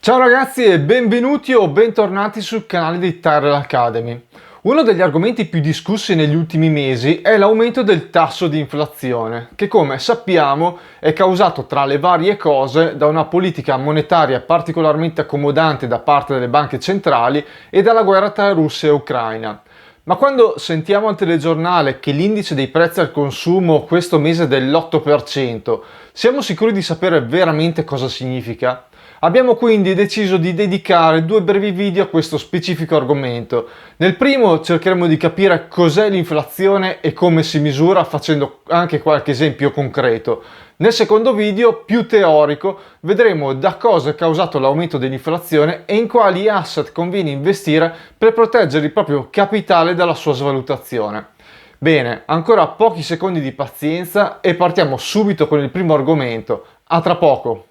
Ciao ragazzi e benvenuti o bentornati sul canale di Tyrell Academy. Uno degli argomenti più discussi negli ultimi mesi è l'aumento del tasso di inflazione, che come sappiamo è causato tra le varie cose da una politica monetaria particolarmente accomodante da parte delle banche centrali e dalla guerra tra Russia e Ucraina. Ma quando sentiamo al telegiornale che l'indice dei prezzi al consumo questo mese è dell'8%, siamo sicuri di sapere veramente cosa significa? Abbiamo quindi deciso di dedicare due brevi video a questo specifico argomento. Nel primo cercheremo di capire cos'è l'inflazione e come si misura facendo anche qualche esempio concreto. Nel secondo video, più teorico, vedremo da cosa è causato l'aumento dell'inflazione e in quali asset conviene investire per proteggere il proprio capitale dalla sua svalutazione. Bene, ancora pochi secondi di pazienza e partiamo subito con il primo argomento. A tra poco!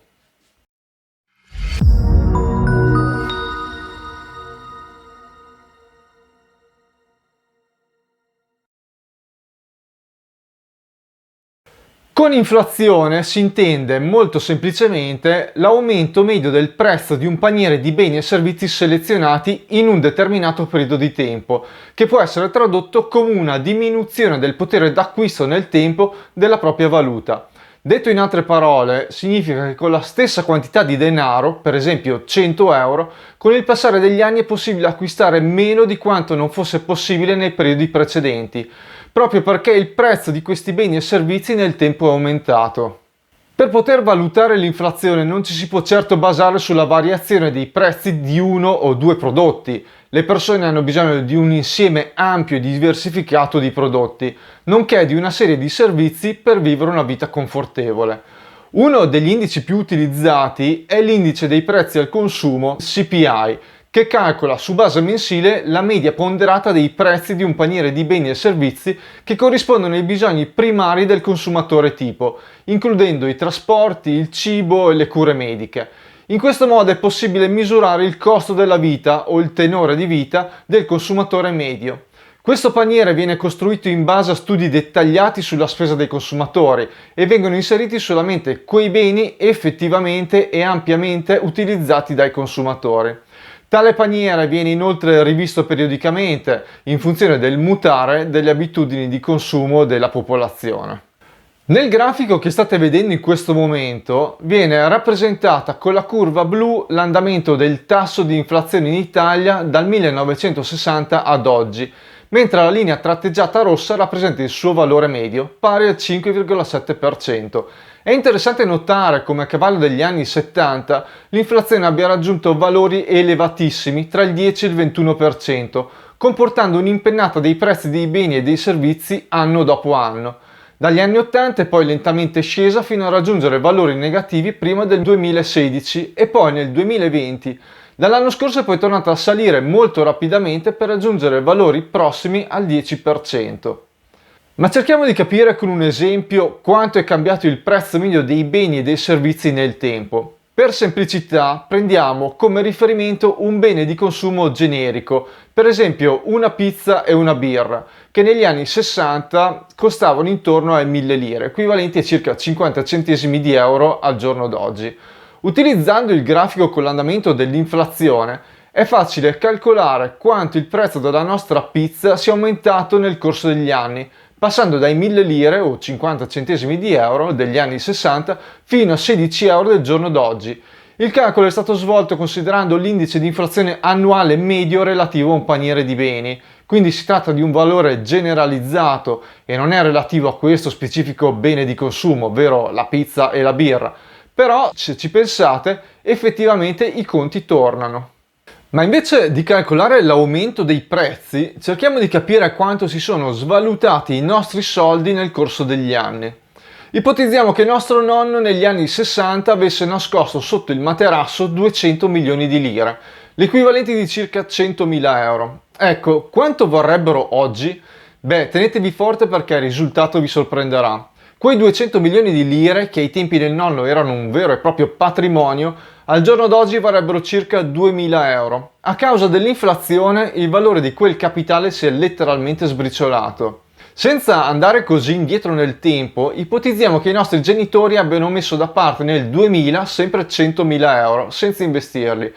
Con inflazione si intende molto semplicemente l'aumento medio del prezzo di un paniere di beni e servizi selezionati in un determinato periodo di tempo, che può essere tradotto come una diminuzione del potere d'acquisto nel tempo della propria valuta. Detto in altre parole, significa che con la stessa quantità di denaro, per esempio 100 euro, con il passare degli anni è possibile acquistare meno di quanto non fosse possibile nei periodi precedenti, proprio perché il prezzo di questi beni e servizi nel tempo è aumentato. Per poter valutare l'inflazione non ci si può certo basare sulla variazione dei prezzi di uno o due prodotti. Le persone hanno bisogno di un insieme ampio e diversificato di prodotti, nonché di una serie di servizi per vivere una vita confortevole. Uno degli indici più utilizzati è l'indice dei prezzi al consumo CPI, che calcola su base mensile la media ponderata dei prezzi di un paniere di beni e servizi che corrispondono ai bisogni primari del consumatore tipo, includendo i trasporti, il cibo e le cure mediche. In questo modo è possibile misurare il costo della vita o il tenore di vita del consumatore medio. Questo paniere viene costruito in base a studi dettagliati sulla spesa dei consumatori e vengono inseriti solamente quei beni effettivamente e ampiamente utilizzati dai consumatori. Tale paniere viene inoltre rivisto periodicamente in funzione del mutare delle abitudini di consumo della popolazione. Nel grafico che state vedendo in questo momento viene rappresentata con la curva blu l'andamento del tasso di inflazione in Italia dal 1960 ad oggi, mentre la linea tratteggiata rossa rappresenta il suo valore medio, pari al 5,7%. È interessante notare come a cavallo degli anni 70 l'inflazione abbia raggiunto valori elevatissimi tra il 10 e il 21%, comportando un'impennata dei prezzi dei beni e dei servizi anno dopo anno. Dagli anni 80 è poi lentamente scesa fino a raggiungere valori negativi prima del 2016 e poi nel 2020. Dall'anno scorso è poi tornata a salire molto rapidamente per raggiungere valori prossimi al 10%. Ma cerchiamo di capire con un esempio quanto è cambiato il prezzo medio dei beni e dei servizi nel tempo. Per semplicità prendiamo come riferimento un bene di consumo generico, per esempio una pizza e una birra, che negli anni 60 costavano intorno ai 1000 lire, equivalenti a circa 50 centesimi di euro al giorno d'oggi. Utilizzando il grafico con l'andamento dell'inflazione, è facile calcolare quanto il prezzo della nostra pizza sia aumentato nel corso degli anni, passando dai 1000 lire o 50 centesimi di euro degli anni 60 fino a 16 euro del giorno d'oggi. Il calcolo è stato svolto considerando l'indice di inflazione annuale medio relativo a un paniere di beni, quindi si tratta di un valore generalizzato e non è relativo a questo specifico bene di consumo, ovvero la pizza e la birra. Però, se ci pensate, effettivamente i conti tornano. Ma invece di calcolare l'aumento dei prezzi, cerchiamo di capire quanto si sono svalutati i nostri soldi nel corso degli anni. Ipotizziamo che nostro nonno negli anni 60 avesse nascosto sotto il materasso 200 milioni di lire, l'equivalente di circa 100.000 euro. Ecco, quanto vorrebbero oggi? Beh, tenetevi forte perché il risultato vi sorprenderà. Quei 200 milioni di lire, che ai tempi del nonno erano un vero e proprio patrimonio, al giorno d'oggi varrebbero circa 2.000 euro. A causa dell'inflazione, il valore di quel capitale si è letteralmente sbriciolato. Senza andare così indietro nel tempo, ipotizziamo che i nostri genitori abbiano messo da parte nel 2000 sempre 100.000 euro senza investirli.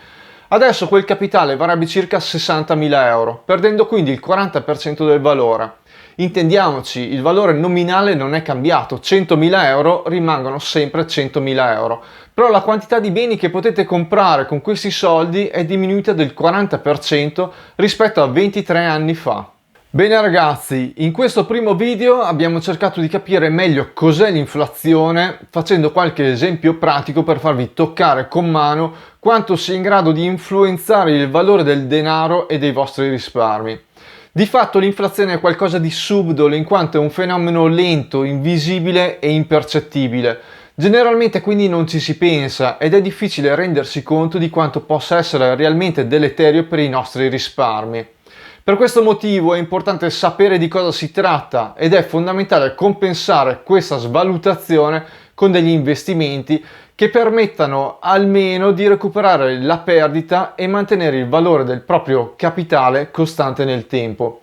Adesso quel capitale varrebbe circa 60.000 euro, perdendo quindi il 40% del valore. Intendiamoci, il valore nominale non è cambiato, 100.000 euro rimangono sempre 100.000 euro, però la quantità di beni che potete comprare con questi soldi è diminuita del 40% rispetto a 23 anni fa. Bene ragazzi, in questo primo video abbiamo cercato di capire meglio cos'è l'inflazione, facendo qualche esempio pratico per farvi toccare con mano quanto sia in grado di influenzare il valore del denaro e dei vostri risparmi. Di fatto l'inflazione è qualcosa di subdolo in quanto è un fenomeno lento, invisibile e impercettibile. Generalmente quindi non ci si pensa ed è difficile rendersi conto di quanto possa essere realmente deleterio per i nostri risparmi. Per questo motivo è importante sapere di cosa si tratta ed è fondamentale compensare questa svalutazione con degli investimenti che permettano almeno di recuperare la perdita e mantenere il valore del proprio capitale costante nel tempo.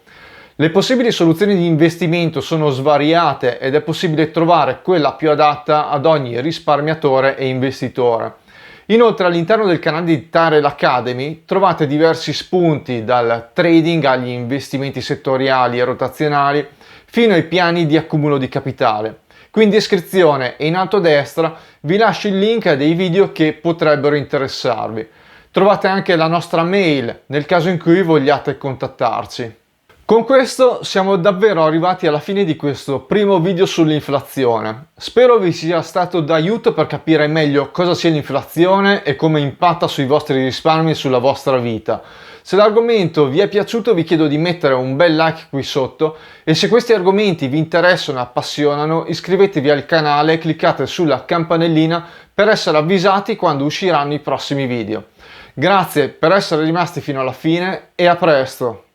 Le possibili soluzioni di investimento sono svariate ed è possibile trovare quella più adatta ad ogni risparmiatore e investitore. Inoltre all'interno del canale di Tyrell Academy trovate diversi spunti dal trading agli investimenti settoriali e rotazionali fino ai piani di accumulo di capitale. Qui in descrizione e in alto a destra vi lascio il link a dei video che potrebbero interessarvi. Trovate anche la nostra mail nel caso in cui vogliate contattarci. Con questo siamo davvero arrivati alla fine di questo primo video sull'inflazione. Spero vi sia stato d'aiuto per capire meglio cosa sia l'inflazione e come impatta sui vostri risparmi e sulla vostra vita. Se l'argomento vi è piaciuto vi chiedo di mettere un bel like qui sotto e se questi argomenti vi interessano e appassionano iscrivetevi al canale e cliccate sulla campanellina per essere avvisati quando usciranno i prossimi video. Grazie per essere rimasti fino alla fine e a presto!